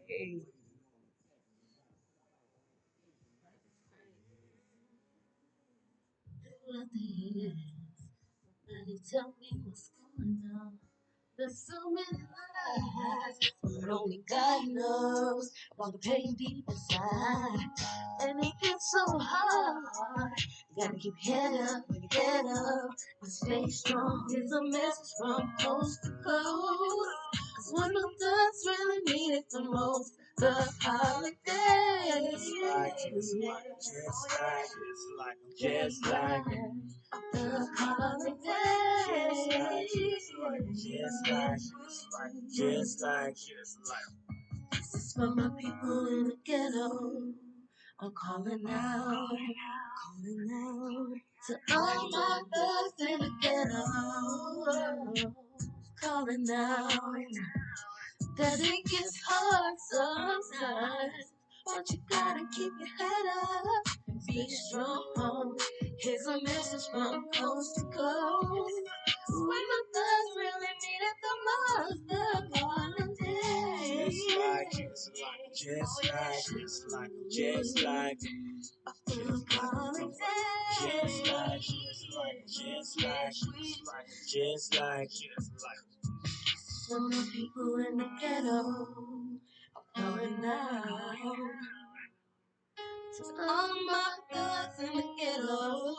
Hey. Nobody tell me what's going on. There's so many lies, but only God knows about the pain deep inside. And it gets so hard. You gotta keep your head up when you get up. And stay strong. Here's a message from coast to coast. 'Cause when the thugs really need it the most, the holidays. Just like the holidays. This is for my people in the ghetto. I'm calling out to all my thugs in the ghetto. Calling out that it gets hard sometimes, but you gotta keep your head up and be strong. Here's a message from coast to coast. When the thugs really need it the most, the holidays. Some of the people in the ghetto calling out to all my thugs in the ghetto.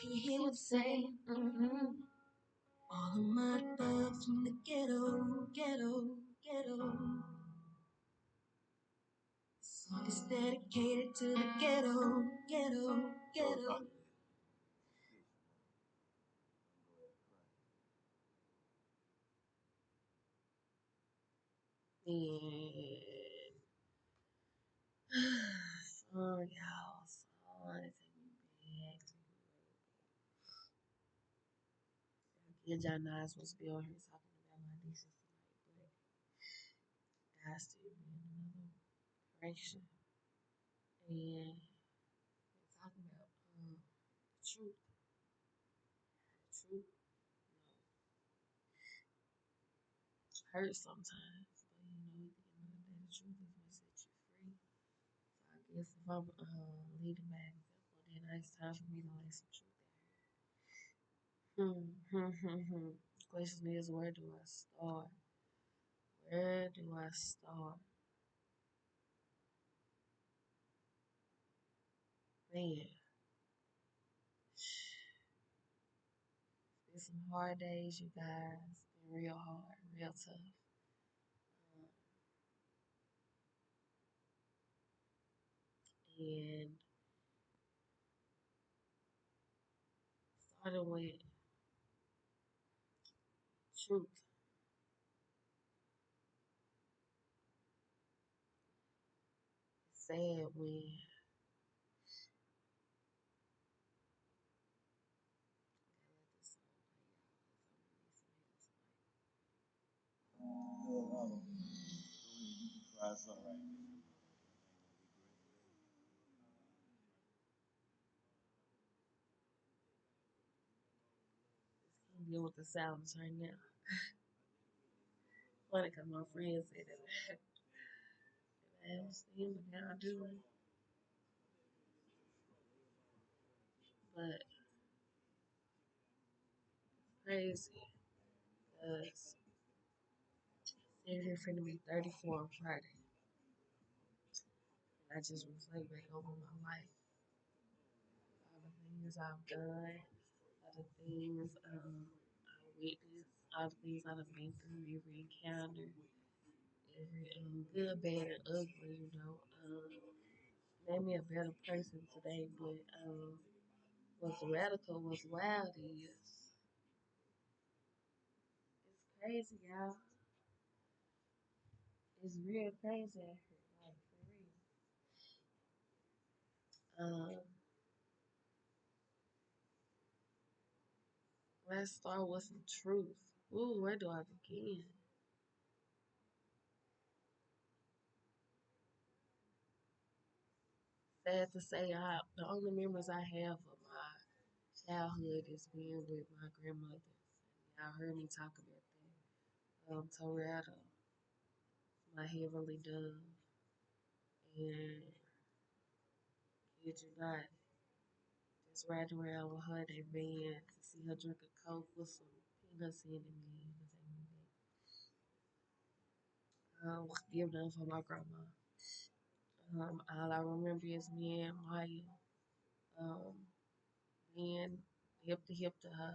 Can you hear what I'm saying? All of my thugs from the ghetto. This song is dedicated to the ghetto. And oh y'all, so I wanted to be back. Yeah, John Nas supposed to be on here talking about my nieces tonight, but God still be in another operation. And we're talking about truth. Truth, hurts sometimes, but at the end of the day, the truth is what sets you free. So I guess if I'm leading by example, then it's time for me to lay some truth out. The question is, where do I start? Where do I start? Man, it's been some hard days, you guys. It's been real hard, real tough. Um, and started with truth. It's sad when can't deal with the sounds right now. Funny because my friend said that. I understand, but now I do. But crazy, because they're here finna be 34 on Friday. And I just reflect back over my life, all the things I've done, all the things I witnessed, all the things I've been through, every encounter, every good, bad, and ugly, you know. Made me a better person today, but what's radical, what's wild is it's crazy, y'all. It's real crazy out here, like for real. Let's start with some truth. Ooh, where do I begin? Sad to say, the only memories I have of my childhood is being with my grandmother. Y'all heard me talk about that. Toretta, my heavenly dove, and kid you not, just riding around with her in that van to see her drink a Coke with some peanuts in it, man. Give them for my grandma. All I remember is me and Maya um, being hip to hip to her.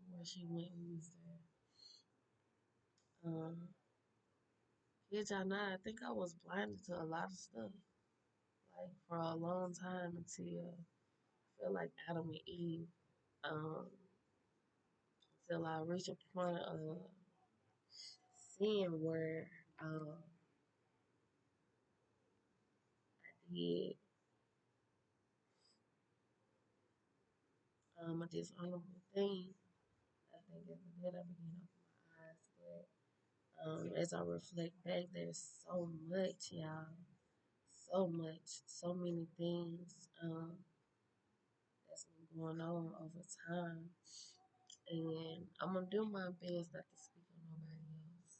Everywhere she went, we was there. Kid y'all not, I think I was blinded to a lot of stuff. Like for a long time until I feel like Adam and Eve. Um, until I reached a point of seeing where I did a dishonorable thing. I think after that I began to open my eyes. But as I reflect back, there's so much, y'all. So much, so many things that's been going on over time. And I'm gonna do my best not to speak on nobody else.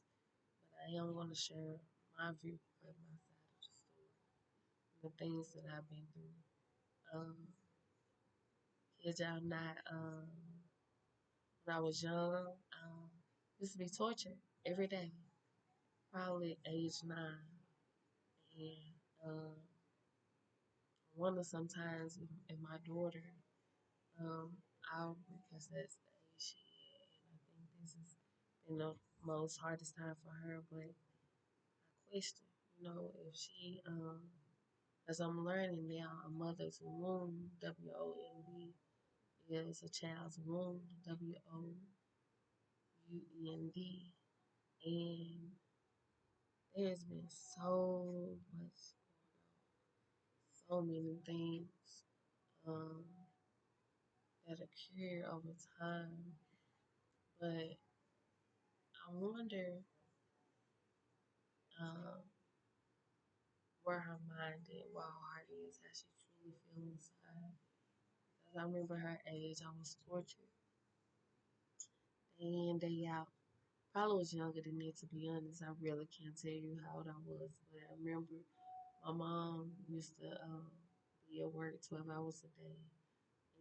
But I am gonna share my view of my side of the story. The things that I've been through. Um, Kids y'all not when I was young, used to be tortured every day. Probably at age 9. And I wonder sometimes if my daughter out because that's the age she is. And I think this has been the most hardest time for her. But I question, if she, as I'm learning now, a mother's womb, WOMB, is a child's womb, WOUND. And there's been so much, so many things um, that occur over time. But I wonder um, where her mind is, what her heart is, how she truly feels inside. Because I remember her age, I was tortured day in, day out. Probably was younger than that, to be honest. I really can't tell you how old I was, but I remember my mom used to be at work 12 hours a day.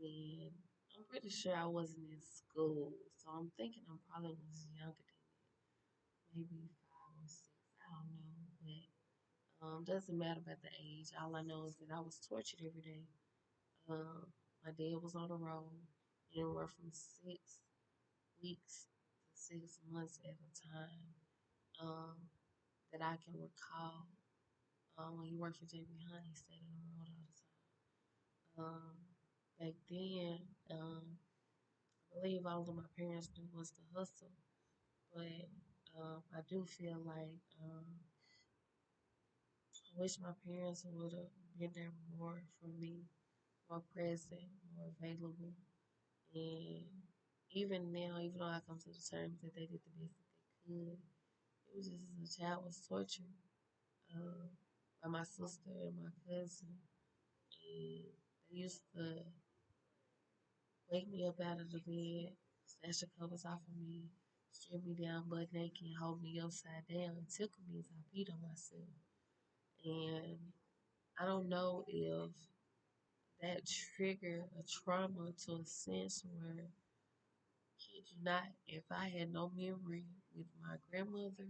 And I'm pretty sure I wasn't in school, so I'm thinking I probably was younger than that, maybe 5 or 6. I don't know, but doesn't matter about the age. All I know is that I was tortured every day. My dad was on the road anywhere from 6 weeks to 6 months at a time. Um, that I can recall. When he worked for JB Hunt, he stayed on the road all the time. Back then, I believe all that my parents knew was the hustle, but I do feel like I wish my parents would have been there more for me, more present, more available. And even now, even though I come to the terms that they did the best that they could, it was just as a child was tortured uh, by my sister and my cousin. And they used to wake me up out of the bed, snatch the covers off of me, strip me down butt naked, and hold me upside down, and tickle me as I beat on myself. And I don't know if that triggered a trauma to a sense where, kid you not, if I had no memory with my grandmother,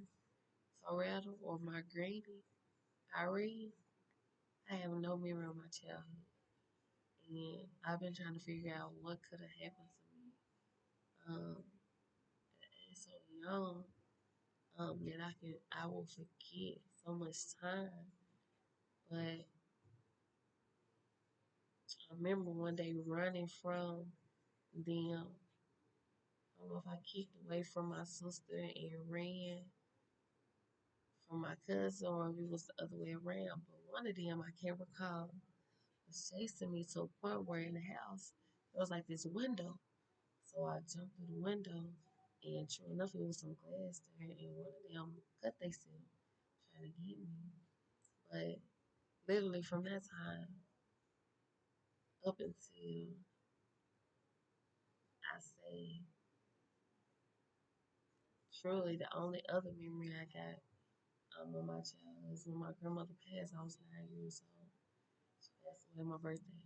Soretta, or my granny, Irene, I have no memory of my childhood. And I've been trying to figure out what could have happened to me. And so young, that I will forget so much time. But I remember one day running from them. I don't know if I kicked away from my sister and ran from my cousin or if it was the other way around. But one of them, I can't recall, was chasing me to a point where in the house, there was like this window. So I jumped through the window, and true enough, it was some glass there, and one of them cut themselves trying to get me. But literally from that time up until I say truly the only other memory I got of my childhood is when my grandmother passed. I was 9 years old. She passed away on my birthday.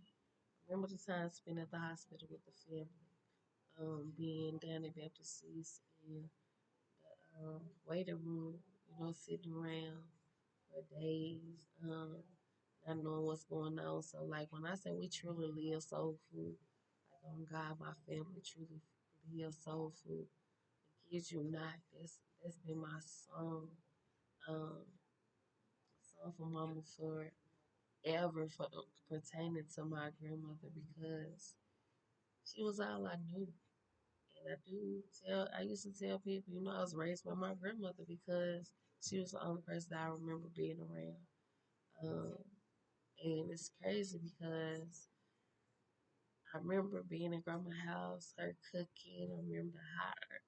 I remember the time spent at the hospital with the family, being down at Baptist East in the waiting room, sitting around for days, not knowing what's going on. So, like, when I say we truly live soul food, like, on God, my family truly live soul food. It gives you not. That's been my um, song for mama forever for pertaining to my grandmother because she was all I knew. And I used to tell people, I was raised by my grandmother because she was the only person that I remember being around. Um, and it's crazy because I remember being in grandma's house, her cooking. I remember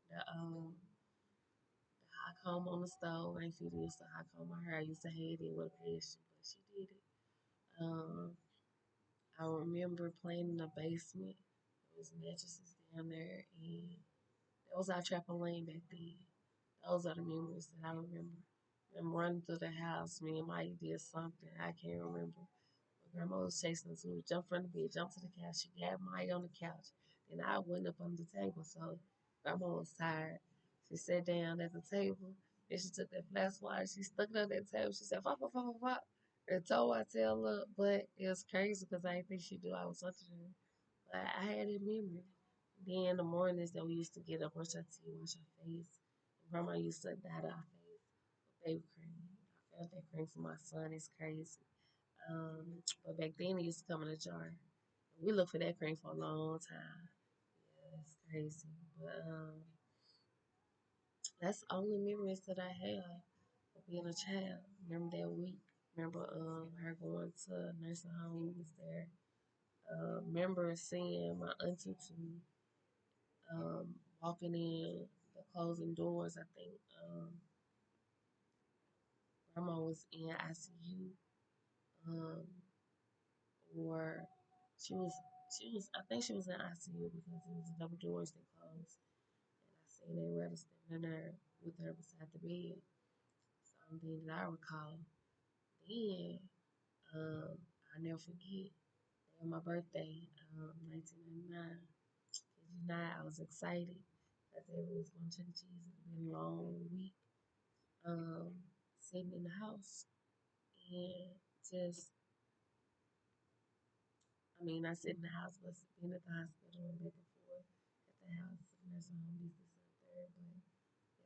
the hot comb on the stove. I ain't feel used to hot comb my hair. I used to hate it with a passion, but she did it. Um, I remember playing in the basement. There was mattresses down there, and that was our trampoline back then. Those are the memories that I remember. Them running through the house, me and Mike did something I can't remember. My grandma was chasing us. We would jump from the bed, jump to the couch. She got Mike on the couch. Then I went up on the table. So grandma was tired. She sat down at the table. Then she took that flash water. She stuck it on that table. She said, "Pop, pop, pop, pop, pop." And told my tail up. But it was crazy because I didn't think she knew I was under her. But I had it memory. Then in the mornings that we used to get up, brush our teeth, wash our face. Grandma used to dye our face with baby cream. I felt that cream for my son. It's crazy. But back then it used to come in a jar. We looked for that cream for a long time. Yeah, it's crazy. But that's the only memories that I have of being a child. Remember that week. Remember her going to a nursing home. We was there. Remember seeing my auntie walking in the closing doors. I think grandma was in ICU. Um, or she was I think she was in ICU because it was the double doors that closed. And I seen they rather standing there with her beside the bed. Something that I recall. Then I never forget on my birthday, 1999. Cause you know I was excited. I said we was going to the cheese. It's been a long week. Um, Sitting in the house and just I sit in the house, but being at the hospital and back and forth at the house, and there's home, this, and third.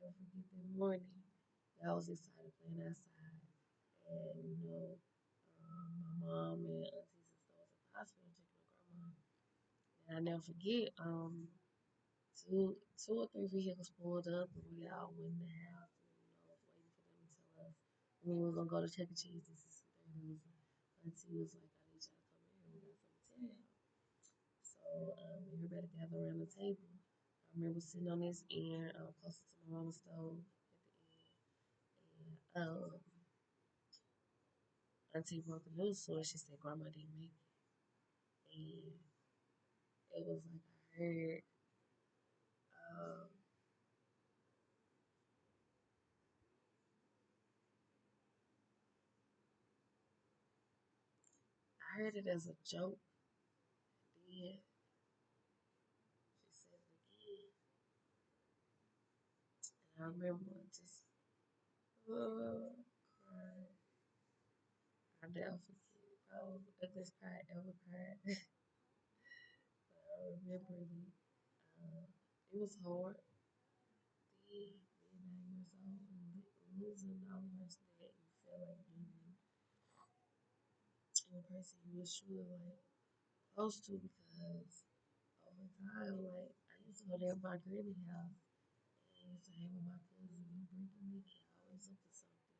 But never forget that morning. I was excited playing outside, and my mom and aunties and stuff was at the hospital checking on grandma. And I never forget, two or three vehicles pulled up, and we all went in the house, and was waiting for them to tell us when we were gonna go to Chuck E. Cheese. This is the third. Auntie was like, "I need y'all to come here. We got something to tell y'all." So everybody gathered around the table. I remember sitting on this end, closer to my mama's stove at the end. And Auntie broke the news to her. She said grandma didn't make it. And it was like I heard um, heard it as a joke. Then she said it again, and I remember just crying. I never forget it. I was the ugliest cry I ever cried. But I remember it. It was hard. Then, being 9 years old and losing all of us that you feel like losing, and the person you was truly like close to because over time, like I used to go there to my granny house and I used to hang with my cousin and drinking Nikki always up to something.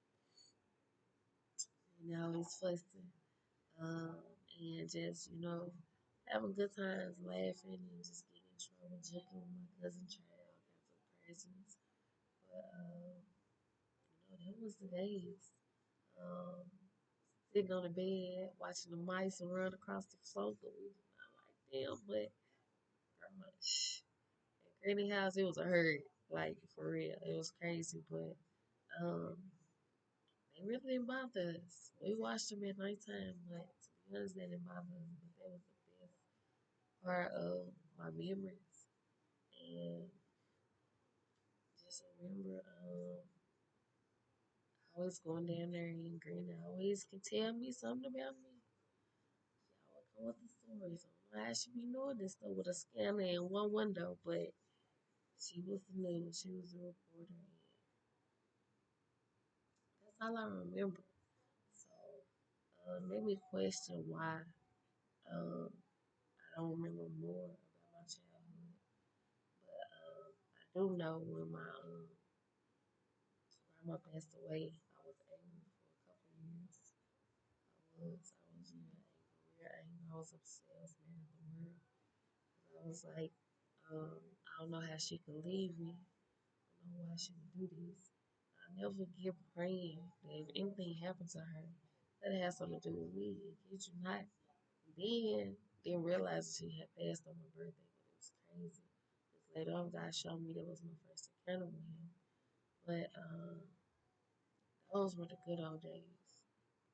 And always fussing. And just, having good times, laughing and just getting in trouble, joking with my cousin Trey, all kinds of craziness. But that was the days. Um, Sitting on the bed, watching the mice run across the floor, but we did not like them. But grandma, at Granny house, it was a hurt, like for real. It was crazy, but um, they really didn't bother us. We watched them at nighttime, but to be honest, they didn't bother us. But that was the best part of my memories, and just remember, always going down there and Granny always can tell me something about me. She always come with the stories. I don't know how she be knowing this stuff with a scanner in one window, but she was the news. She was the reporter. And that's all I remember. So, made me question why I don't remember more about my childhood. But I do know when my grandma passed away, I was angry for a couple of years. I was real angry. I was upset. I was mad at the world. I was like, I don't know how she could leave me. I don't know why she would do this. I never forget praying that if anything happened to her, that it had something to do with me. Kid you not. Then didn't realize that she had passed on my birthday, but it was crazy. Because later on, God showed me that was my first encounter with him. But those were the good old days.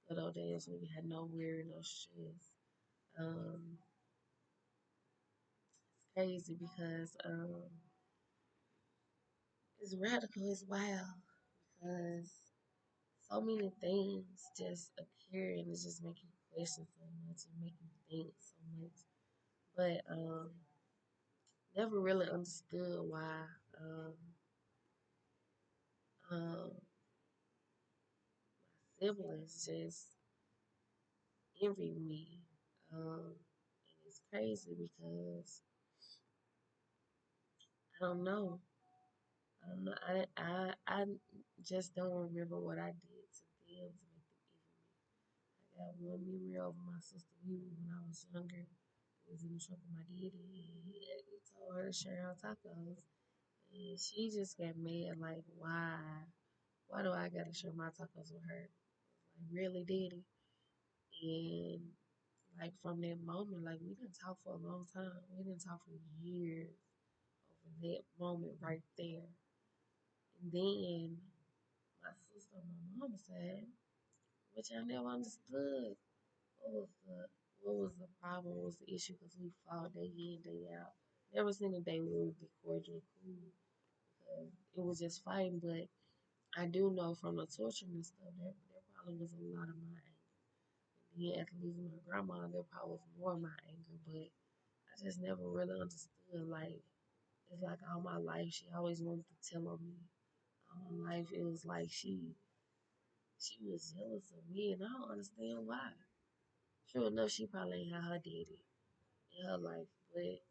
Good old days when we had no worry, no stress. Um, it's crazy because it's radical, it's wild because so many things just occur and it just make you question so much and make you think so much. But never really understood why um, my siblings just envy me. And it's crazy because I don't know. I don't know. I just don't remember what I did to them to make them envy me. I got one memory of my sister Mimi when I was younger. It was in the trunk of my daddy. He told her to share her tacos. And she just got mad, like, why? Why do I gotta share my tacos with her? Like, really, daddy? And like from that moment, like we didn't talk for a long time. We didn't talk for years over that moment right there. And then my sister on my mom's side, which I never understood what was the what was the problem, what was the issue, because we fought day in, day out. Never seen a day where we would be cordial and cool because it was just fighting. But I do know from the torturing and stuff that there probably was a lot of my anger. And then after losing my grandma, there probably was more of my anger. But I just never really understood. Like it's like all my life, she always wanted to tell on me. All my life, it was like she was jealous of me, and I don't understand why. Sure enough, she probably ain't had her daddy in her life, but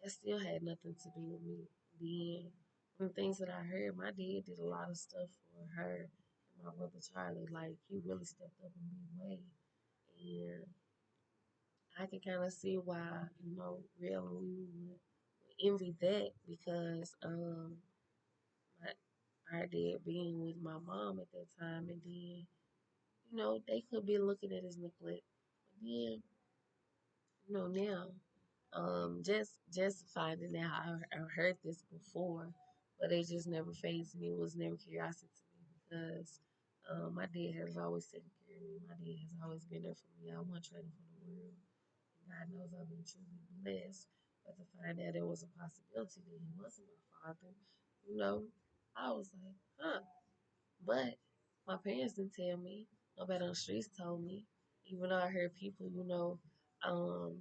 that still had nothing to do with me. Then, from the things that I heard, my dad did a lot of stuff for her and my brother Charlie. Like, he really stepped up in big way. And I can kind of see why, real and we would envy that because my, our dad being with my mom at that time, and then, they could be looking at his neglect. But then, now. Just finding out, I heard this before, but it just never fazed me. It was never curiosity to me because my dad has always taken care of me. My dad has always been there for me. I wasn't trading for the world. God knows I've been truly blessed. But to find out there was a possibility that he wasn't my father, you know, I was like, huh. But my parents didn't tell me. Nobody on the streets told me. Even though I heard people, um,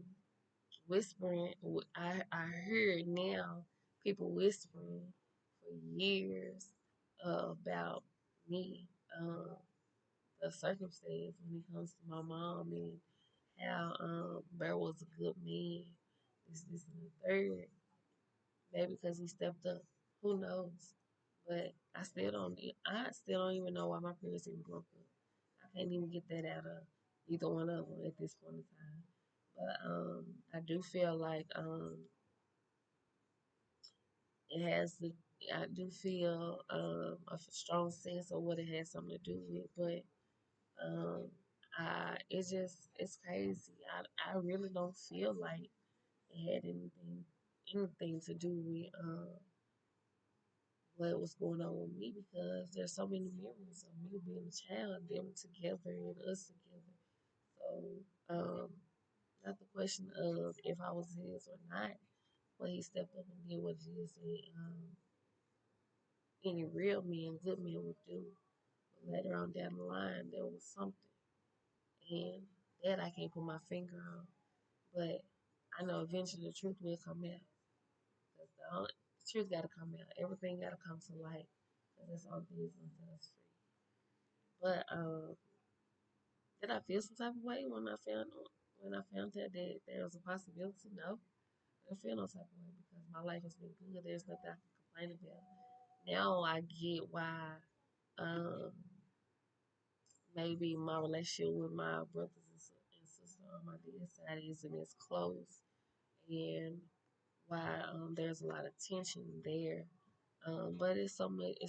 whispering. I heard now people whispering for years about me, the circumstance when it comes to my mom and how Bear was a good man. This, and the third. Maybe because he stepped up. Who knows? But I still don't even know why my parents even broke up. I can't even get that out of either one of them at this point in time. But I do feel like it has the I do feel a strong sense of what it has something to do with, but um, it's crazy. I really don't feel like it had anything to do with what was going on with me because there's so many memories of me being a child, them together and us together. So not the question of if I was his or not, but he stepped up and did what it is that any real man, good man would do. But later on down the line, there was something, and that I can't put my finger on. But I know eventually the truth will come out. Cause the truth got to come out. Everything got to come to light. Cause that's all things gonna set us free. But did I feel some type of way when I found out that there was a possibility? No, I didn't feel no type of way because my life has been good. There's nothing I can complain about. Now I get why um, maybe my relationship with my brothers and sisters on my dad's side isn't as close, and why there's a lot of tension there. But it's so much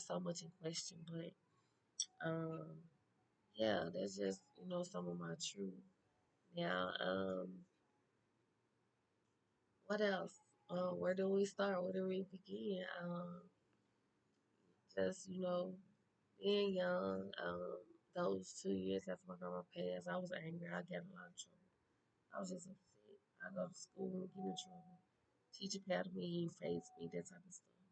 in question. But um, yeah, that's just some of my truth. Now, what else? Where do we start? Where do we begin? Just being young. Those 2 years after my grandma passed, I was angry. I got in a lot of trouble. I was just upset. I go to school and get in trouble. Teacher patted me, he faced me, that type of stuff.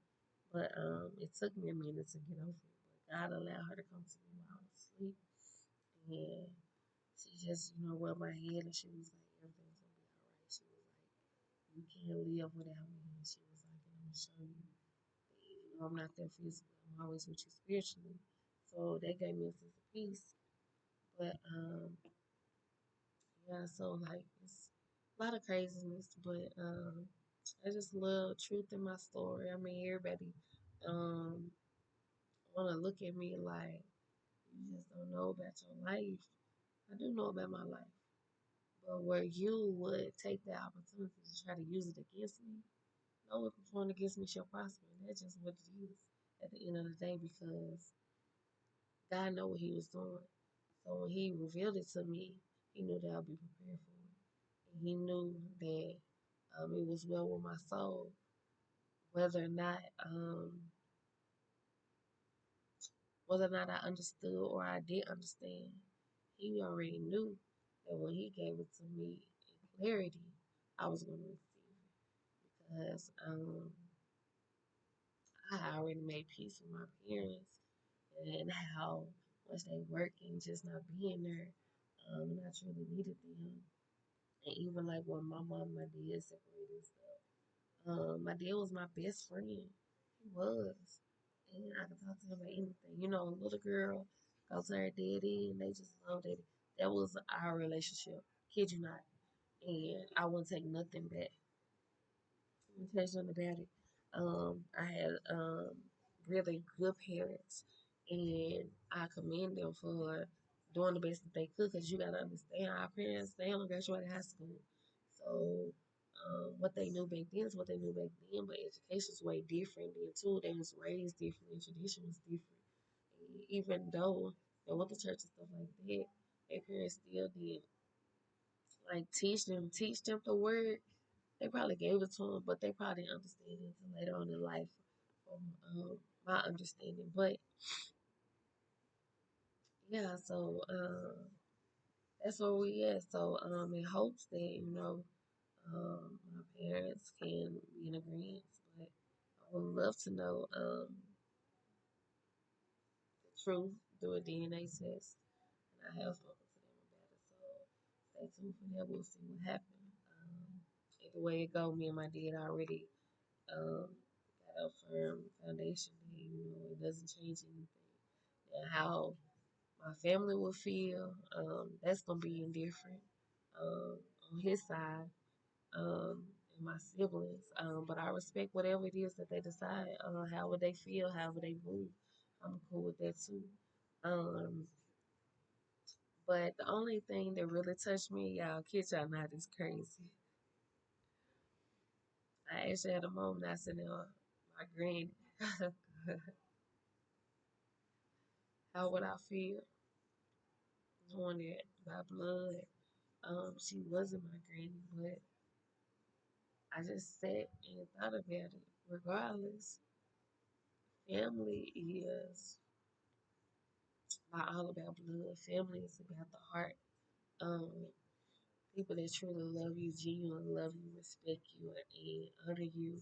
But it took me a minute to get over it. But God allowed her to come to me while I was asleep, and she just rubbed my head and she was like, "Everything's gonna be all right." She was like, "You can't live without me." And she was like, "And I'm gonna show you that even though I'm not there physically, I'm always with you spiritually." So that gave me a sense of peace. But yeah, so like it's a lot of craziness, but I just love truth in my story. I mean, everybody um want to look at me like you just don't know about your life. I do know about my life, but where you would take the opportunity to try to use it against me, no weapon formed against me shall prosper. And that's just what it is at the end of the day because God know what He was doing. So when He revealed it to me, He knew that I'd be prepared for it. And He knew that it was well with my soul, whether or not I understood or I did understand. He already knew that when He gave it to me in clarity, I was going to receive it because I already made peace with my parents and how much they work and just not being there. And I truly needed them. And even like when my mom and my dad separated and stuff, my dad was my best friend. He was. And I could talk to him about anything. A little girl goes to her daddy and they just love daddy. That was our relationship. Kid you not. And I wouldn't take nothing back. Let me tell you something about it. I had really good parents, and I commend them for doing the best that they could. Cause you gotta understand, our parents they only graduated high school, so what they knew back then is what they knew back then. But education's way different then too. They was raised different, and tradition was different. And even though they went to church and stuff like that, their parents still did like teach them the word. They probably gave it to him, but they probably didn't understand it until later on in life, from my understanding. But yeah, so that's where we at. So in hopes that my parents can be in agreement, but I would love to know the truth through a DNA test, and I have spoken to them about it. So stay tuned for that. We'll see what happens. Either way it go, me and my dad already um, got a firm foundation. That, it doesn't change anything. And how my family will feel, that's gonna be indifferent on his side, and my siblings. But I respect whatever it is that they decide. However they feel, however they move, I'm cool with that too. Um, but the only thing that really touched me, y'all, kid y'all not, is crazy. I actually had a moment. I said, my granny, how would I feel knowing that by blood, she wasn't my granny, but I just sat and thought about it. Regardless, family is not all about blood. Family is about the heart. Um, People that truly love you, genuinely love you, respect you, and honor you,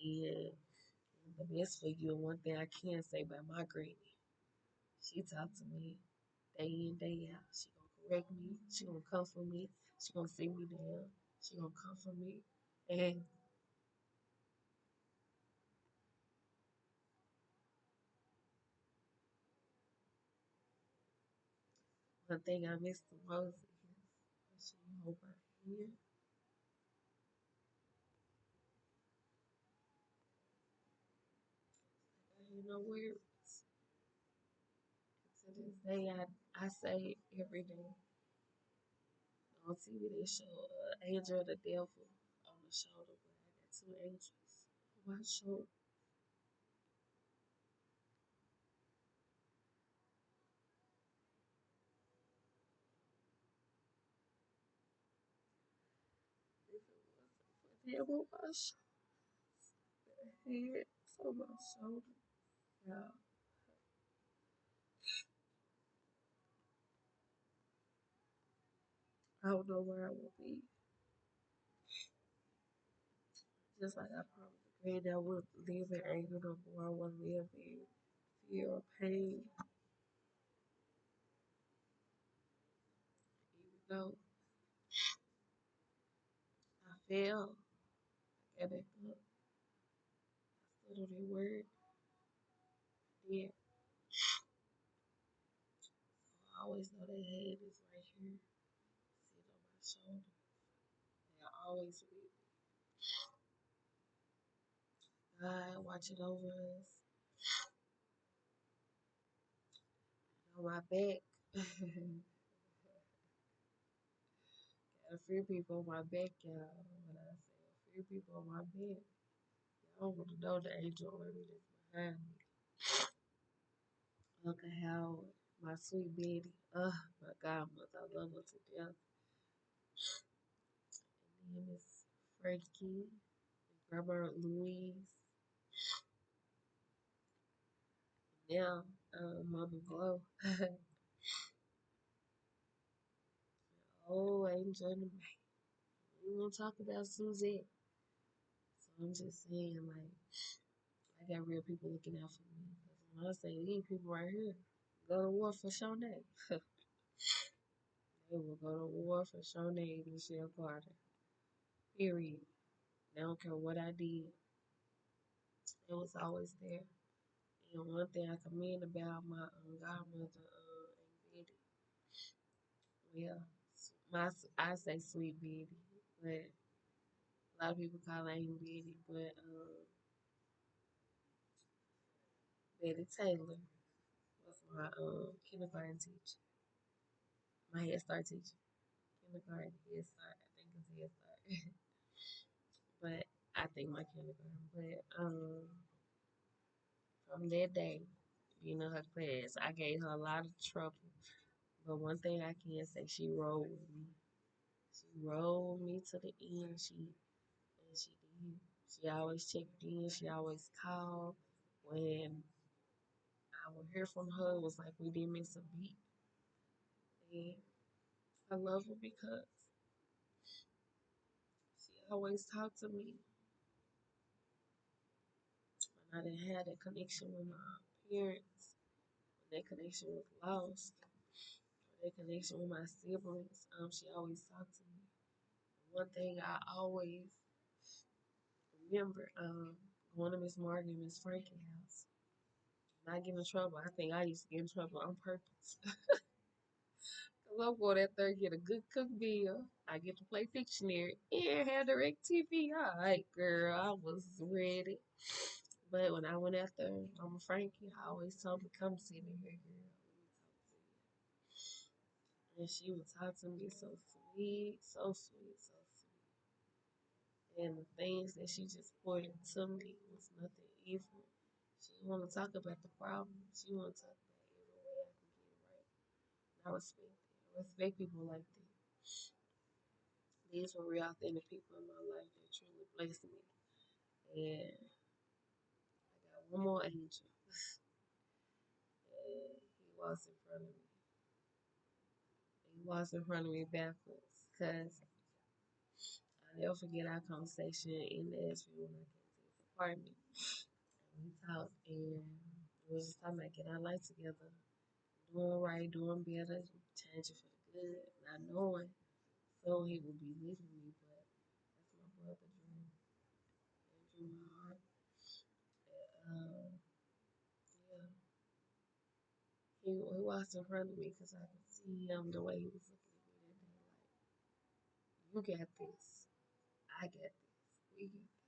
and the best for you. And one thing I can say about my granny, she talked to me day in, day out. She gonna correct me. She gonna comfort me. She gonna sit me down. She gonna comfort me. And one thing I miss the most is she hold my hand. You know where to this day I say every day on TV they show angel of the devil on the shoulder, but I got two angels on my shoulder. If it wasn't for them on my head, on my shoulder, yeah, I don't know where I would be. Just like I promised the granny I wouldn't live in anger no more. I wouldn't live in fear or pain. Even though I fell, I got back up. I stood on their word. Yeah, I always know their head is right here, sit on my shoulder. They're always with me. God watching over us on my back. Got a few people on my back, y'all. When I say a few people on my back, y'all want to know the angel army that's behind me. Uncle Howard, my sweet Betty. My godmother, I love her to death. And then Miss Frankie, Grandma Louise, now Mama Glow. Oh, Angel in the Bay. We won't talk about Suzette. So I'm just saying, like, I got real people looking out for me. 'Cause when I say these people right here, go to war for Shanae. They will go to war for Shanae and Michelle Carter. Period. They don't care what I did. It was always there. And one thing I commend about my godmother, Aunt Betty, well, I say Sweet Betty, but a lot of people call her Aunt Betty, but Betty Taylor was my kindergarten teacher, my Head Start teacher. Kindergarten, Head Start, I think it's Head Start, but I think my kindergarten. But from that day, her class, I gave her a lot of trouble. But one thing I can say, she rode with me. She rode me to the end. She did. She always checked in. She always called. When I would hear from her, it was like we didn't miss a beat. And I love her because she always talked to me when I didn't have that connection with my parents, when that connection was lost, when that connection with my siblings. She always talked to me. One thing I always remember, going to Miss Martin and Miss Frankie's house, not getting in trouble. I think I used to get in trouble on purpose. Cause I'm going out there get a good cook meal. I get to play Pictionary and have direct TV. All right, girl, I was ready. But when I went after Mama Frankie, I always told her, come see me here, girl. Let me talk to you. And she would talk to me so sweet, so sweet, so sweet. And the things that she just poured into me was nothing evil. She didn't want to talk about the problem. She want to talk about every way I can get it right. And I respect it. I respect people like that. These were real authentic people in my life that truly blessed me. And I got one more angel. And he walks in front of me. He walks in front of me backwards. Because I'll never forget our conversation in Nashville when I came to his apartment. And we talked and we was just talking about getting our life together, doing right, doing better, changing for the good, not knowing so he would be leaving me, but that's my brother Drew. And Drew my heart. Yeah, he walked in front of me because I could see him the way he was looking at me that day. Like, you got this. I got this. We got this.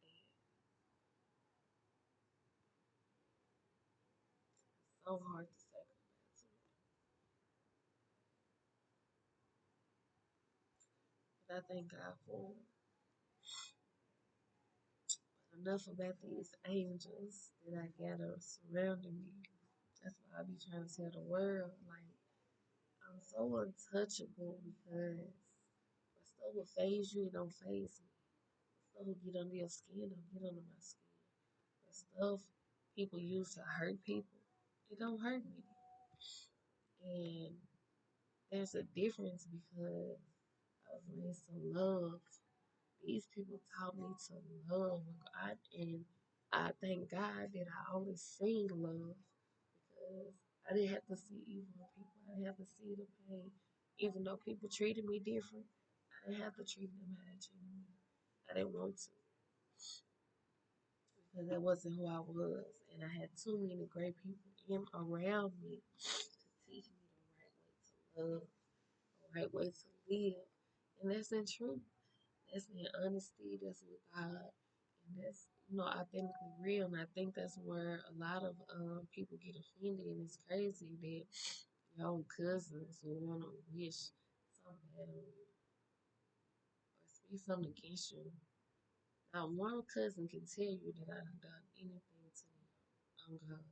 And it's so hard to say goodbye to him. But I thank God for him. But enough about these angels that I got surrounding me. That's why I be trying to tell the world, like, I'm so untouchable because if stuff will phase you, it don't phase me. If stuff will get under your skin, don't get under my skin. If stuff people use to hurt people, it don't hurt me. And there's a difference because I was raised to love. These people taught me to love God, and I thank God that I only seen love because I didn't have to see evil in people. I didn't have to see the pain. Even though people treated me different, I didn't have to treat them how they treated me. I didn't want to because that wasn't who I was, and I had too many great people in around me to teach me the right way to love, the right way to live, and that's in truth. That's in honesty. That's with God, and that's authentically real. And I think that's where a lot of people get offended, and it's crazy that your own cousins will want to wish something bad on you or speak something against you. Not one cousin can tell you that I've done anything to them.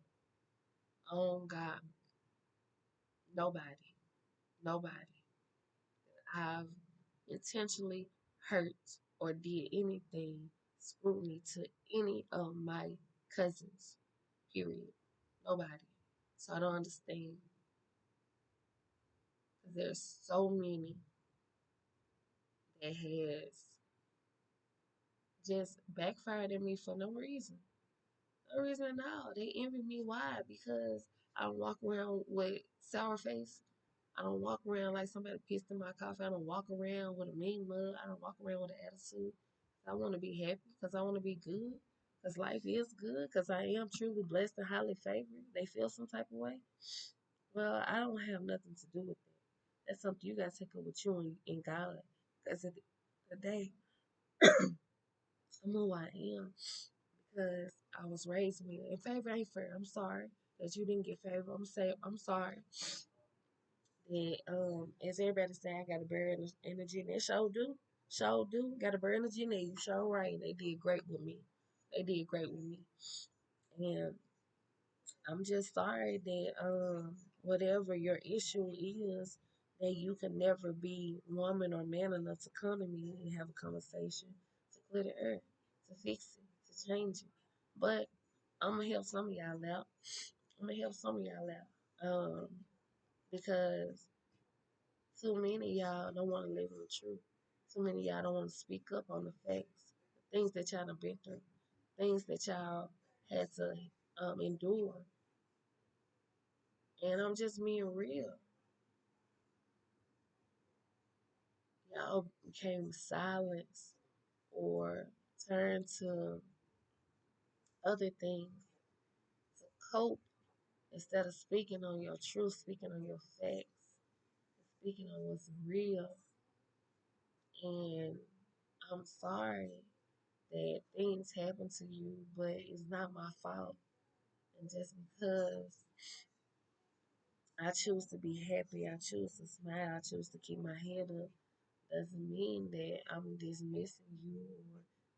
On God, on God, nobody, nobody. I've intentionally hurt or did anything scrutiny to any of my cousins. Period. Nobody. So I don't understand. Because there's so many that has just backfired at me for no reason. No reason at all. They envy me. Why? Because I don't walk around with sour face. I don't walk around like somebody pissed in my coffee. I don't walk around with a mean mug. I don't walk around with an attitude. I want to be happy because I want to be good. Because life is good. Because I am truly blessed and highly favored. They feel some type of way. Well, I don't have nothing to do with that. That's something you got to take up with you and God. Because at the day, I know who I am because I was raised with it. And favor ain't fair. I'm sorry that you didn't get favor. I'm sorry that as everybody say, I got a bear energy, and they sure do, got a bear energy, and you sure right. They did great with me. They did great with me, and I'm just sorry that whatever your issue is, that you can never be woman or man enough to come to me and have a conversation to clear the air, to fix it, to change it. But I'm gonna help some of y'all out. I'm gonna help some of y'all out. Because too many of y'all don't want to live in the truth. Too many of y'all don't want to speak up on the facts, the things that y'all have been through, things that y'all had to endure. And I'm just being real. Y'all became silence or turned to other things to cope instead of speaking on your truth, speaking on your facts, speaking on what's real. And I'm sorry that things happen to you, but it's not my fault. And just because I choose to be happy, I choose to smile, I choose to keep my head up, doesn't mean that I'm dismissing you or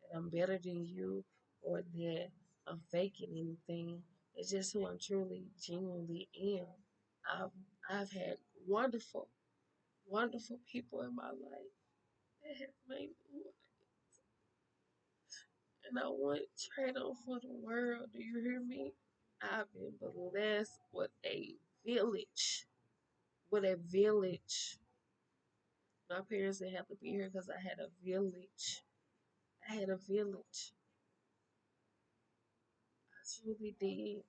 that I'm better than you or that I'm faking anything. It's just who I'm truly, genuinely am. I've I've had wonderful, wonderful people in my life that have made me who and I wouldn't trade them for the world. Do you hear me? I've been blessed with a village. With a village. My parents didn't have to be here because I had a village. I had a village. I truly did.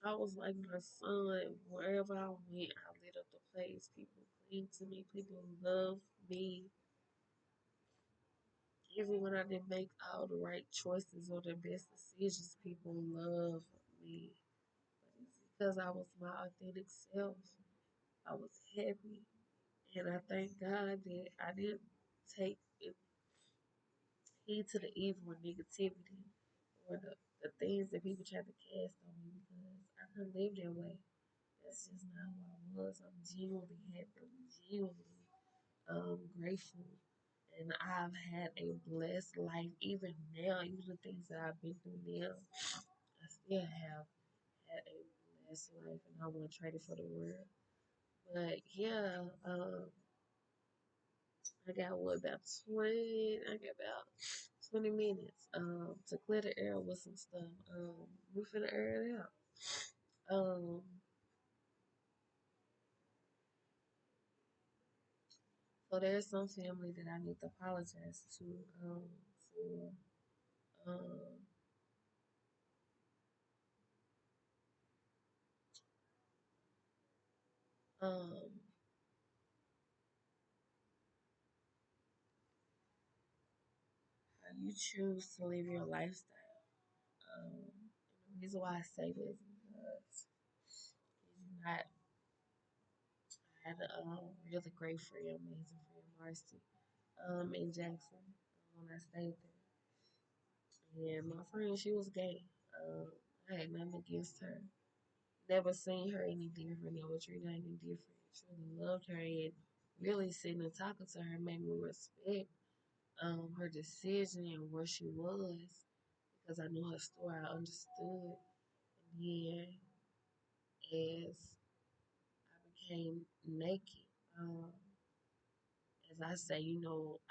I was like my son. Wherever I went, I lit up the place. People cling to me. People love me. Even when I didn't make all the right choices or the best decisions, people love me. But it's because I was my authentic self. I was happy. And I thank God that I didn't take heed to the evil and negativity or the things that people try to cast on me because I couldn't live that way. That's just not who I was. I'm genuinely happy. I'm genuinely grateful. And I've had a blessed life even now, even the things that I've been through now. I still have had a blessed life and I wouldn't trade it for the world. But yeah, I got what about 20? I got about 20 minutes to clear the air with some stuff. We finna air it out. Um, so there's some family that I need to apologize to for um um how you choose to live your lifestyle. Um, the reason why I say this is because it's not. I had a really great friend, amazing friend, Marcy, in Jackson when I stayed there. And my friend, she was gay. I had nothing against her. Never seen her any different. Never treated her any different. Truly loved her and really sitting and talking to her made me respect her decision and where she was because I knew her story. I understood. And then as I became naked, as I say,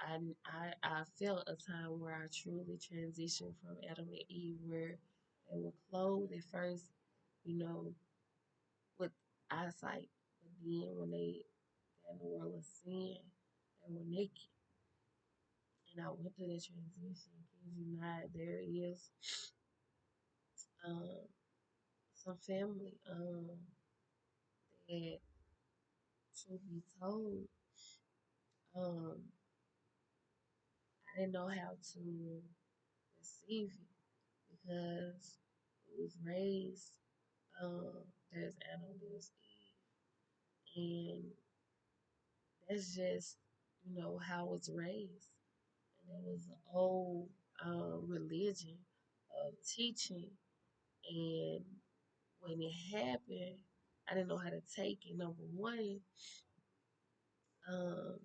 I felt a time where I truly transitioned from Adam and Eve, where they were clothed at first, you know, with eyesight, but then when they got in the world of sin, they were naked. And I went through that transition. Kid you not, there is um, some family that, truth be told, um, I didn't know how to receive it because it was raised. There's Adam, there's Eve, and that's just how it's raised. And it was an old religion of teaching, and when it happened, I didn't know how to take it. Number one, um,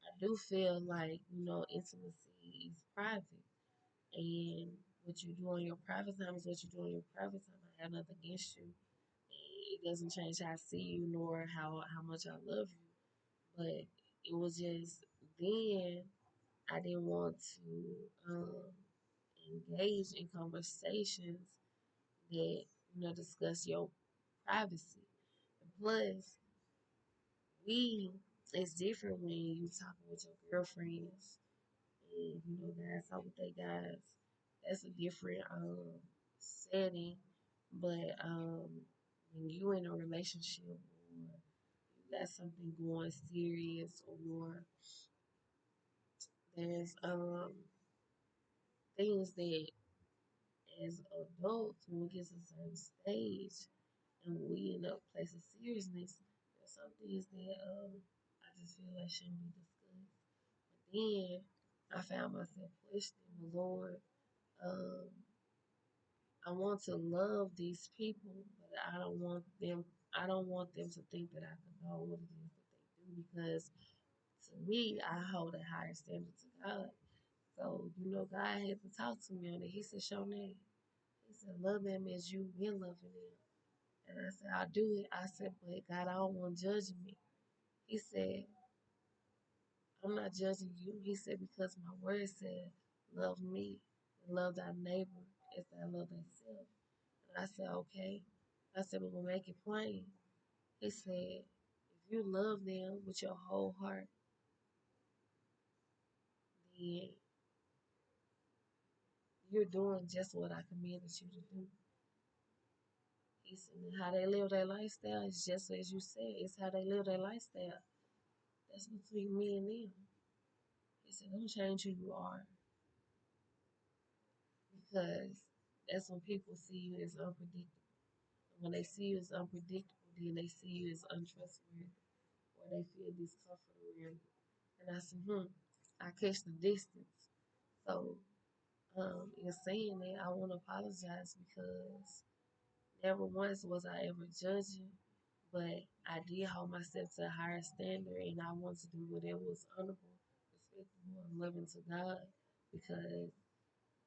I do feel like intimacy is private, and what you do on your private time is what you do on your private time. I have nothing against you. It doesn't change how I see you nor how much I love you. But it was just then I didn't want to engage in conversations that discuss your privacy. And plus, we, it's different when you talking with your girlfriends and guys talk with their guys. That's a different setting. But when you in a relationship or you got something going serious or there's things that as adults when we get to a certain stage and we in a place of seriousness, there's some things that I just feel like shouldn't be discussed. But then I found myself questioning the Lord. Um, I want to love these people, but I don't want them to think that I condone what it is that they do because to me I hold a higher standard to God. So, God had to talk to me on it. He said, show me. He said, love them as you've been loving them. And I said, I'll do it. I said, but God, I don't want judging me. He said, I'm not judging you. He said, because my word said, love me and love thy neighbor as thou love thyself. And I said, okay. I said, but we'll make it plain. He said, if you love them with your whole heart, then you're doing just what I commanded you to do. He said, and how they live their lifestyle is just as you said. It's how they live their lifestyle. That's between me and them. He said, don't change who you are because that's when people see you as unpredictable. And when they see you as unpredictable, then they see you as untrustworthy or they feel discomfort around you. And I said, I catch the distance. So, in saying that, I want to apologize because never once was I ever judging, but I did hold myself to a higher standard and I wanted to do whatever was honorable, respectable, and loving to God because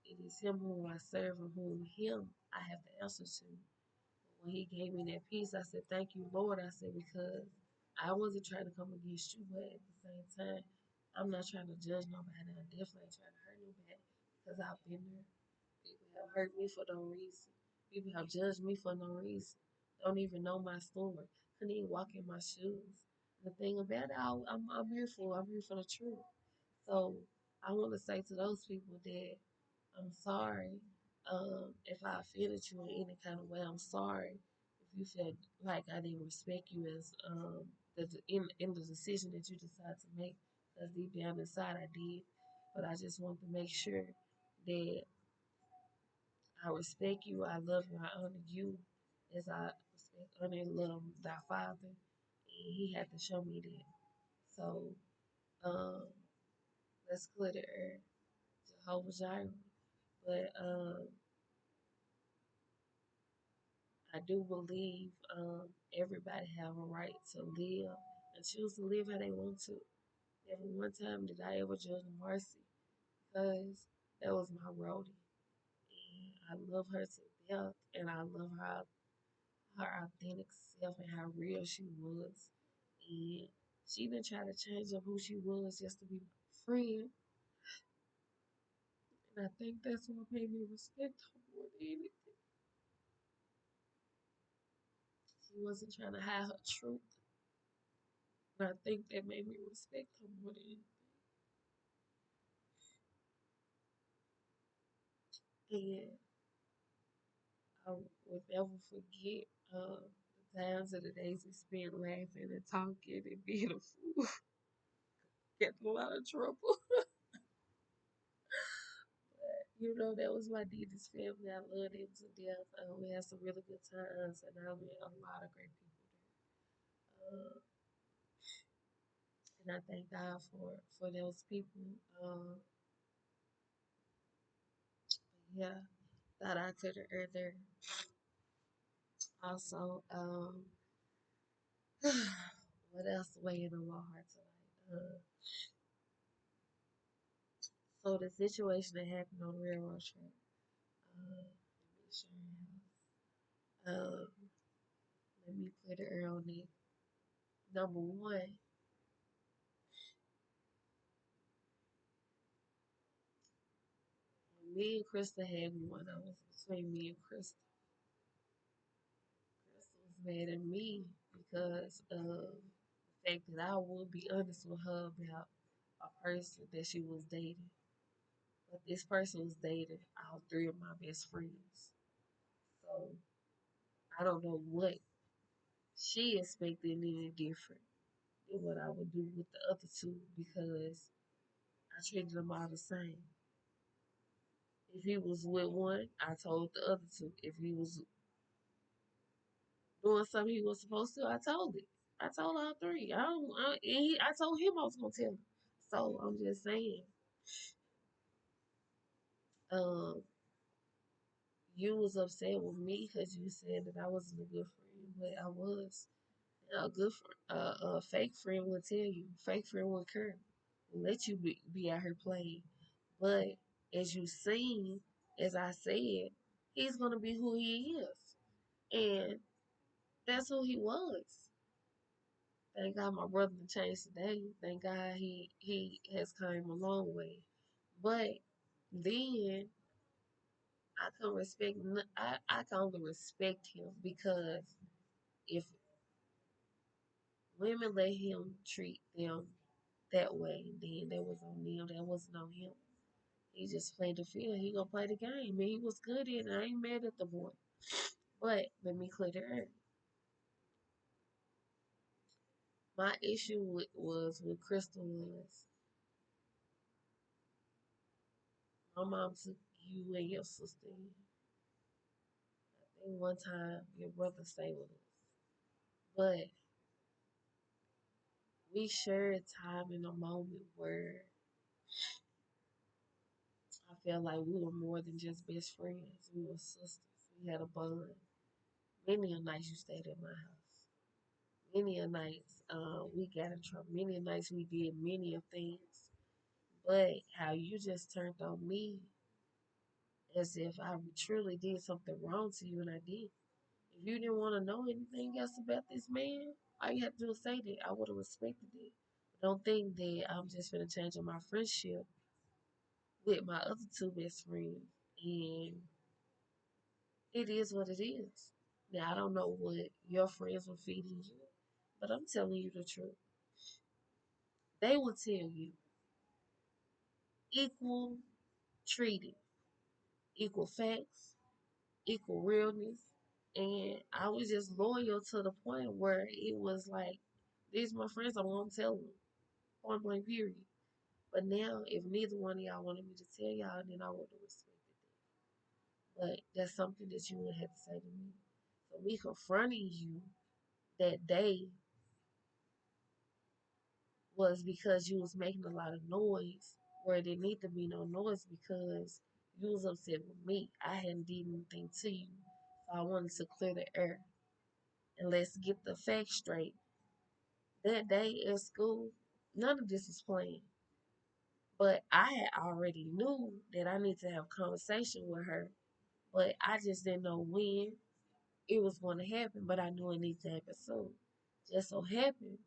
it is Him whom I serve and whom Him I have the answer to. But when He gave me that peace, I said, thank you, Lord. I said, because I wasn't trying to come against you, but at the same time, I'm not trying to judge nobody. I definitely ain't trying to hurt nobody because I've been there. People have hurt me for no reason. People have judged me for no reason. Don't even know my story. Couldn't even walk in my shoes. The thing about it, I'm here for the truth. So I want to say to those people that I'm sorry if I offended you in any kind of way. I'm sorry if you felt like I didn't respect you as in the decision that you decided to make. Because deep down inside I did, but I just want to make sure that I respect you, I love you, I honor you as I respect, honor, and love thy Father. And He had to show me that. So, um, let's clear the air. Jehovah Jireh. But I do believe everybody have a right to live and choose to live how they want to. Never one time did I ever judge Marcy because that was my roadie. And I love her to death and I love her authentic self and how real she was. And she didn't try to change up who she was just to be my friend. And I think that's what made me respect her more than anything. She wasn't trying to hide her truth. And I think that made me respect her more than anything. And I would never forget the times of the days we spent laughing and talking and being a fool. Getting a lot of trouble. That was my deepest family. I loved them to death. We had some really good times, and I met a lot of great people there. And I thank God for those people. Yeah, thought I could have earned there. Also, what else weighing on my heart tonight? So the situation that happened on the railroad track. Let me show you. Let me put it air on it. Number one, when me and Krista had one, I was between me and Krista. Crystal was mad at me because of the fact that I would be honest with her about a person that she was dating. But this person was dating all three of my best friends. So I don't know what she expected any different than what I would do with the other two because I treated them all the same. If he was with one, I told the other two. If he was doing something he was supposed to, I told it. I told all three. I told him I was gonna tell him. So I'm just saying, um, you was upset with me because you said that I wasn't a good friend, but I was. A good, a fake friend will tell you. Fake friend will care, and let you be out here playing. But as you seen, as I said, he's gonna be who he is, and that's who he was. Thank God my brother changed today. Thank God he has come a long way. But then I can only respect him because if women let him treat them that way, then that was on them. That wasn't on him. He just played the field. He gonna play the game. And he was good in it. I ain't mad at the boy. But let me clear the air. My issue with Crystal was my mom took you and your sister in. I think one time your brother stayed with us. But we shared time in a moment where I felt like we were more than just best friends. We were sisters. We had a bond. Many a nights you stayed at my house. Many a nights we got in trouble. Many a nights we did many of things. But how you just turned on me as if I truly did something wrong to you, and I did. If you didn't want to know anything else about this man, all you had to do was say that. I would have respected it. Don't think that I'm just gonna change my friendship with my other two best friends. And it is what it is. Now I don't know what your friends were feeding you, but I'm telling you the truth. They will tell you equal treated, equal facts, equal realness. And I was just loyal to the point where it was like, these my friends, I'm gonna tell them. Point blank period. But now if neither one of y'all wanted me to tell y'all, then I would have respected it. But that's something that you would have to say to me. So me confronting you that day was because you was making a lot of noise where there didn't need to be no noise because you was upset with me. I hadn't did anything to you. So I wanted to clear the air. And let's get the facts straight. That day at school, none of this was planned. But I had already knew that I need to have a conversation with her. But I just didn't know when it was going to happen. But I knew it needed to happen soon. Just so happened,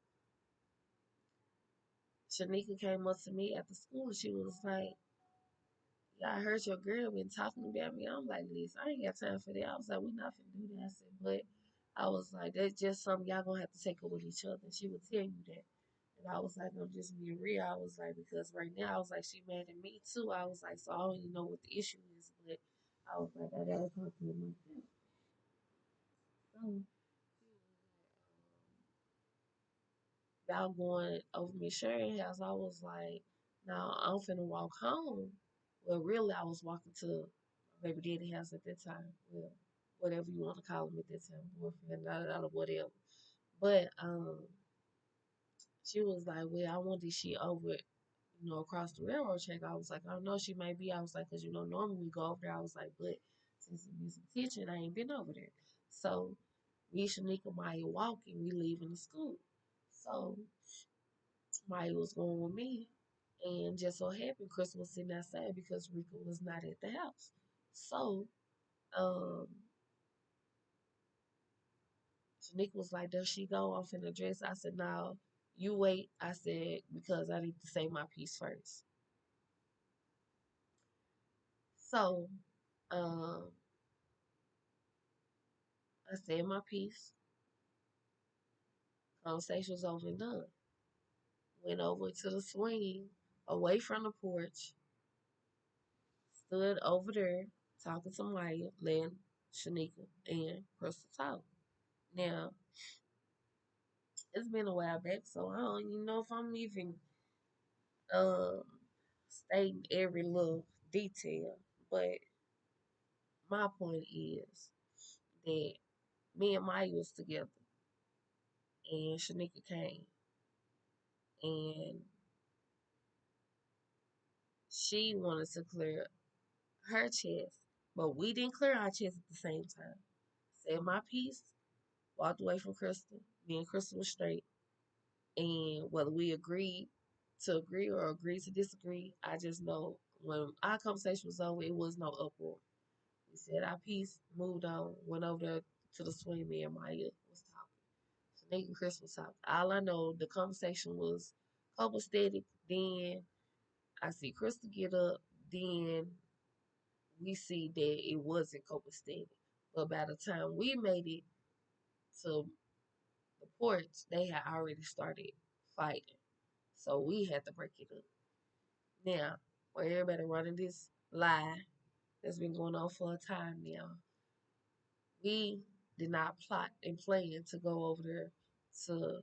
Shanika came up to me after school. She was like, yeah, I heard your girl been talking about me. I'm like, listen, I ain't got time for that. I was like, we not finna do that. I said, but I was like, that's just something y'all gonna have to take up with each other. She would tell you that. And I was like, I'm just being real. I was like, because right now, I was like, she mad at me too. I was like, so I don't even know what the issue is, but I was like, I gotta talk to her myself. So, y'all going over me sharing house, I was like, now I'm finna walk home. Well, really, I was walking to my baby daddy house at that time. Well, whatever you want to call him at that time, boyfriend, not or whatever. But she was like, well, I wanted she over, across the railroad track. I was like, I don't know, she might be. I was like, because normally we go over there. I was like, but since it needs some attention, I ain't been over there. So me, Shanika, Maya walking, we leaving the school. So Maya was going with me. And just so happened, Chris was sitting outside because Rika was not at the house. So, um, Shanika was like, does she go off in the dress? I said, no, you wait. I said, because I need to say my piece first. So, um, I said my piece. Conversation was over and done. Went over to the swing, away from the porch, stood over there talking to Maya, letting Shanika and Crystal talk. Now, it's been a while back, so I don't even know if I'm even um stating every little detail. But my point is that me and Maya was together and Shanika came and she wanted to clear her chest, but we didn't clear our chest at the same time. Said my piece, walked away from Crystal. Me and Crystal was straight. And whether we agreed to agree or agreed to disagree, I just know when our conversation was over, it was no uproar. We said our piece, moved on, went over there to the swing. Me and Maya was talking. So Nate and Chris was talking. All I know, the conversation was copacetic. Then I see Crystal get up. Then we see that it wasn't copacetic. But by the time we made it to the porch, they had already started fighting. So we had to break it up. Now, where everybody running this lie that's been going on for a time now, we did not plot and plan to go over there to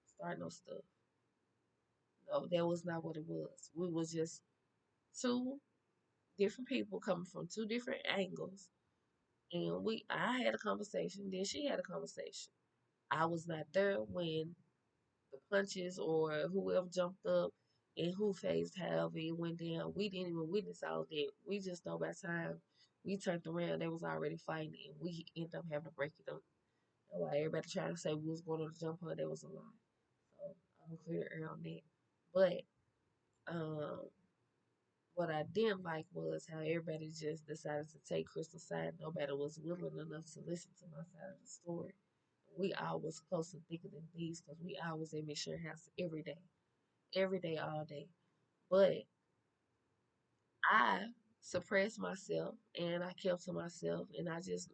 start no stuff. No, that was not what it was. We was just two different people coming from two different angles. And I had a conversation, then she had a conversation. I was not there when the punches or whoever jumped up and who faced however it went down. We didn't even witness all of that. We just know by the time we turned around, they was already fighting and we ended up having to break it up. That's why everybody trying to say we was going to jump her, that was a lie. So I'm clear on that. But um what I didn't like was how everybody just decided to take Crystal's side. Nobody was willing enough to listen to my side of the story. We all was close to thicker than thieves because we always at Mission House every day, all day. But I suppressed myself and I kept to myself and I just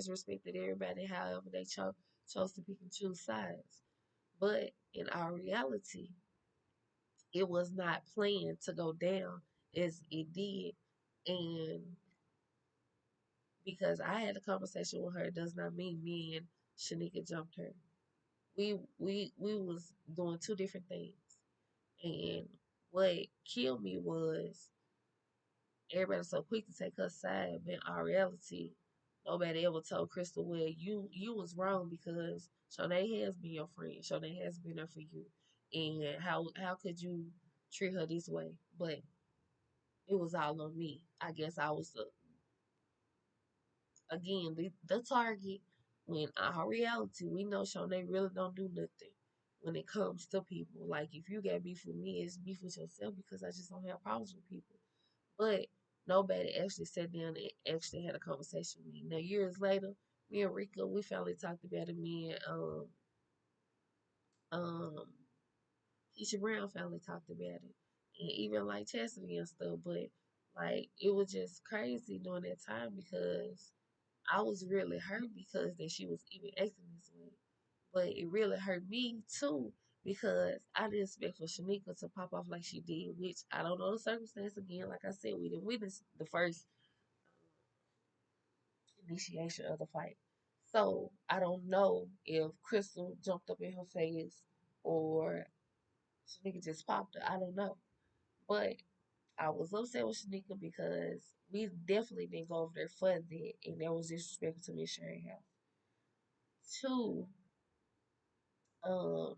respected everybody however they chose to pick and choose sides. But in our reality, it was not planned to go down as it did. And because I had a conversation with her does not mean me and Shanika jumped her. We was doing two different things. And what killed me was everybody so quick to take her side, but in our reality, nobody ever told Crystal, well, you was wrong because Shanae has been your friend. Shanae has been there for you. And how could you treat her this way? But it was all on me. I guess I was again the target when our reality we know Shanae really don't do nothing when it comes to people. Like if you got beef with me, it's beef with yourself because I just don't have problems with people. But nobody actually sat down and actually had a conversation with me. Now years later, me and Rika, we finally talked about it. Me and um Keisha Brown finally talked about it. And even like Chastity and stuff, but like it was just crazy during that time because I was really hurt because that she was even acting this way. But it really hurt me too because I didn't expect for Shanika to pop off like she did, which I don't know the circumstance again. Like I said, we didn't witness the first initiation of the fight. So I don't know if Crystal jumped up in her face or Shanika just popped her. I don't know. But I was upset with Shanika because we definitely didn't go over there for that, and that was disrespectful to Miss Sherry House. Two, um,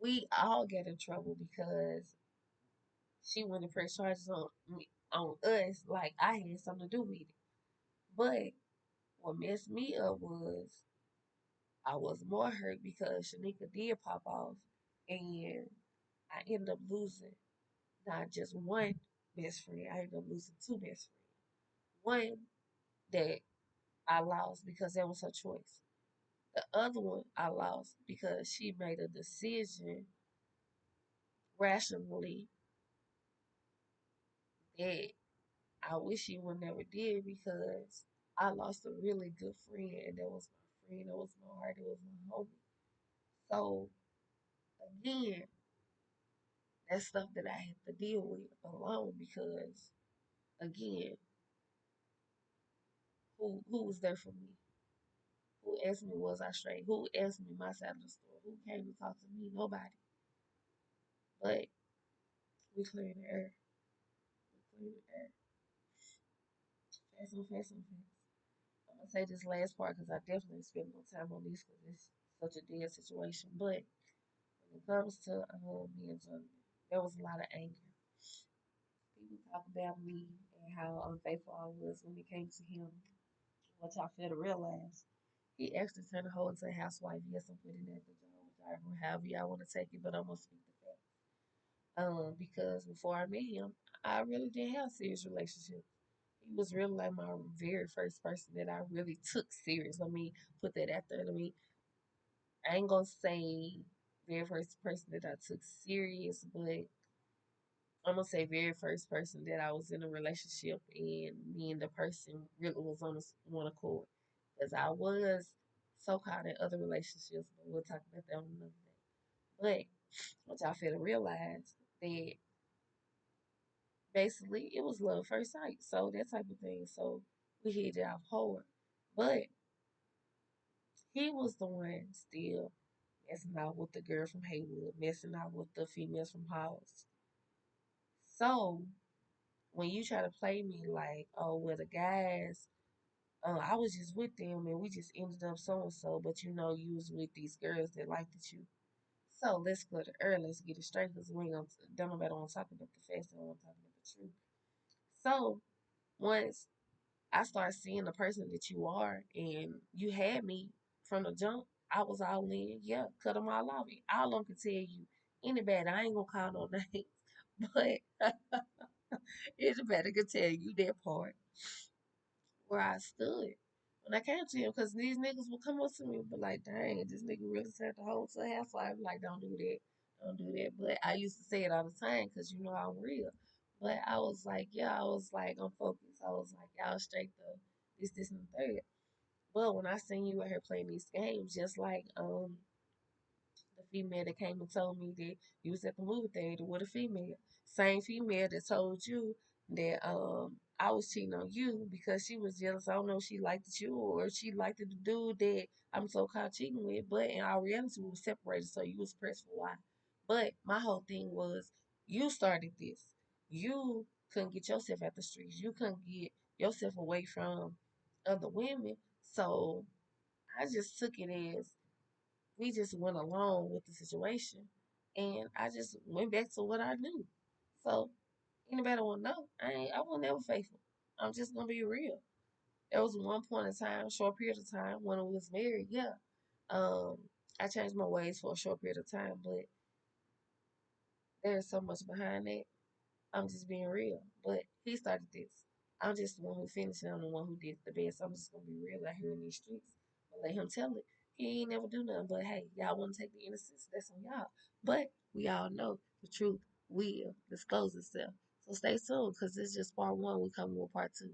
we all get in trouble because she went and pressed charges on me, on us, like I had something to do with it. But what messed me up was I was more hurt because Shanika did pop off, and I ended up losing not just one best friend. I ended up losing two best friends. One that I lost because that was her choice. The other one I lost because she made a decision rationally that I wish she would never did because I lost a really good friend and that was my friend, it was my heart, it was my homie. So again, that's stuff that I have to deal with alone because again, who was there for me? Who asked me was I straight? Who asked me my side of the story? Who came to talk to me? Nobody. But we clearing the air. We clearing the air. Fast on fast on fast. I'm gonna say this last part because I definitely spent no time on this because it's such a dead situation. But when it comes to me and Jonathan, there was a lot of anger. People talk about me and how unfaithful I was when it came to him, which I failed to realize. He actually turned the whole into a housewife. Yes, I'm putting that the job, driver, however y'all want to take it, but I'm gonna speak the fact. Because before I met him, I really didn't have a serious relationship. He was really like my very first person that I really took serious. Let me put that out there. I ain't gonna say very first person that I took serious, but I'm gonna say very first person that I was in a relationship and me and the person really was on one accord. Because I was so caught in other relationships, but we'll talk about that on another day. But what y'all fail to realize that basically it was love first sight, so that type of thing. So we hit it off hard. But he was the one still messing out with the girl from Haywood, messing out with the females from Halls. So when you try to play me like, oh, well, the guys, I was just with them and we just ended up so and so, but you know, you was with these girls that liked you. So let's go to early, let's get it straight because we ain't gonna, don't nobody want to talk about the facts, they want to talk about the truth. So once I start seeing the person that you are and you had me from the jump, I was all in, yeah, cut them all off. All of them can tell you anybody, I ain't gonna call no names, but anybody can tell you that part where I stood when I came to him because these niggas would come up to me and be like, dang, this nigga really said the whole to half life. Like, don't do that. Don't do that. But I used to say it all the time because you know I'm real. But I was like, yeah, I was like, I'm focused. I was like, y'all straight though. This, and the third. But when I seen you out here playing these games, just like the female that came and told me that you was at the movie theater with a female. Same female that told you that I was cheating on you because she was jealous. I don't know if she liked you or she liked the dude that I'm so caught cheating with. But in our reality, we were separated, so you was pressed for why. But my whole thing was you started this. You couldn't get yourself out the streets. You couldn't get yourself away from other women. So I just took it as we just went along with the situation, and I just went back to what I knew. So anybody want to know? I was never faithful. I'm just gonna be real. There was one point in time, short period of time when I was married. Yeah, um, I changed my ways for a short period of time, but there's so much behind that. I'm just being real. But he started this. I'm just the one who finished it. I'm the one who did the best. I'm just gonna be real out here in these streets. But let him tell it. He ain't never do nothing. But hey, y'all wanna take the innocence, that's on y'all. But we all know the truth will disclose itself. So stay tuned because this is just part one. We coming with part two.